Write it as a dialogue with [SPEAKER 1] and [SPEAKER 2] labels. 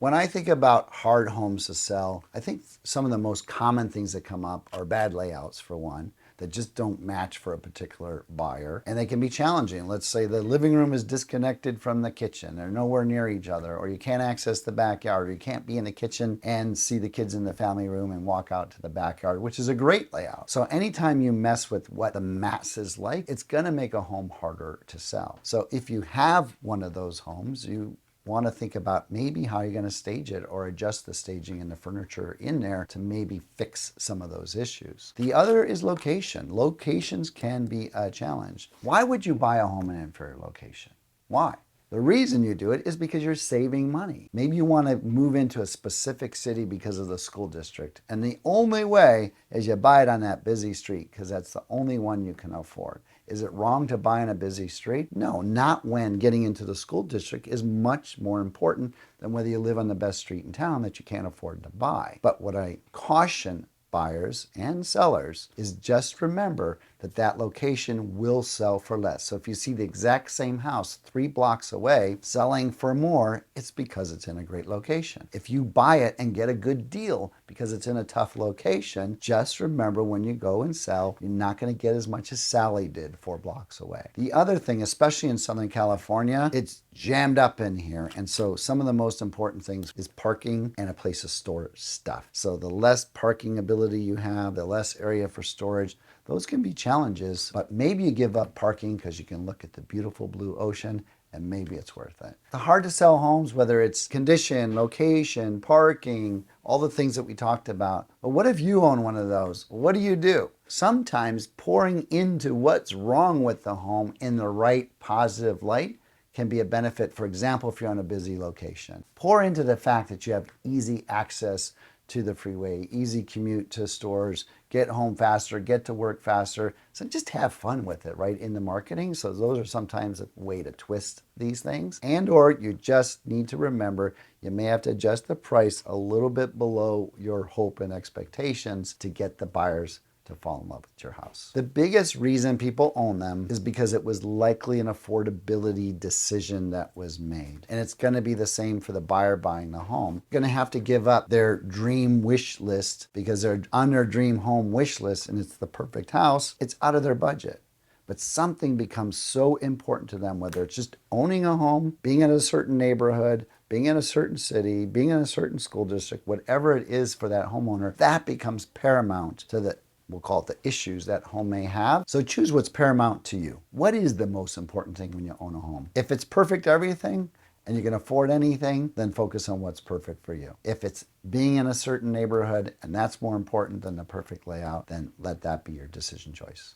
[SPEAKER 1] When I think about hard homes to sell, I think some of the most common things that come up are bad layouts, for one, that just don't match for a particular buyer. And they can be challenging. Let's say the living room is disconnected from the kitchen. They're nowhere near each other, or you can't access the backyard, or you can't be in the kitchen and see the kids in the family room and walk out to the backyard, which is a great layout. So anytime you mess with what the masses like, it's gonna make a home harder to sell. So if you have one of those homes, you want to think about maybe how you're going to stage it or adjust the staging and the furniture in there to maybe fix some of those issues. The other is location. Locations can be a challenge. Why would you buy a home in an inferior location? Why? The reason you do it is because you're saving money. Maybe you want to move into a specific city because of the school district, and the only way is you buy it on that busy street because that's the only one you can afford. Is it wrong to buy on a busy street? No, not when getting into the school district is much more important than whether you live on the best street in town that you can't afford to buy. But what I caution buyers and sellers is just remember that that location will sell for less. So if you see the exact same house 3 blocks away selling for more, it's because it's in a great location. If you buy it and get a good deal because it's in a tough location, just remember when you go and sell, you're not going to get as much as Sally did 4 blocks away. The other thing, especially in Southern California, it's jammed up in here. And so some of the most important things is parking and a place to store stuff. So the less parking ability you have, the less area for storage, those can be challenges, but maybe you give up parking because you can look at the beautiful blue ocean and maybe it's worth it. The hard to sell homes, whether it's condition, location, parking, all the things that we talked about. But what if you own one of those? What do? Sometimes pouring into what's wrong with the home in the right positive light can be a benefit. For example, if you're on a busy location, pour into the fact that you have easy access to the freeway, easy commute to stores, get home faster, get to work faster. So just have fun with it, right, in the marketing. So those are sometimes a way to twist these things. And or you just need to remember you may have to adjust the price a little bit below your hope and expectations to get the buyers to fall in love with your house. The biggest reason people own them is because it was likely an affordability decision that was made. And it's going to be the same for the buyer buying the home. Going to have to give up their dream wish list because they're on their dream home wish list and it's the perfect house. It's out of their budget. But something becomes so important to them, whether it's just owning a home, being in a certain neighborhood, being in a certain city, being in a certain school district, whatever it is for that homeowner, that becomes paramount to the, we'll call it the issues that home may have. So choose what's paramount to you. What is the most important thing when you own a home? If it's perfect everything and you can afford anything, then focus on what's perfect for you. If it's being in a certain neighborhood and that's more important than the perfect layout, then let that be your decision choice.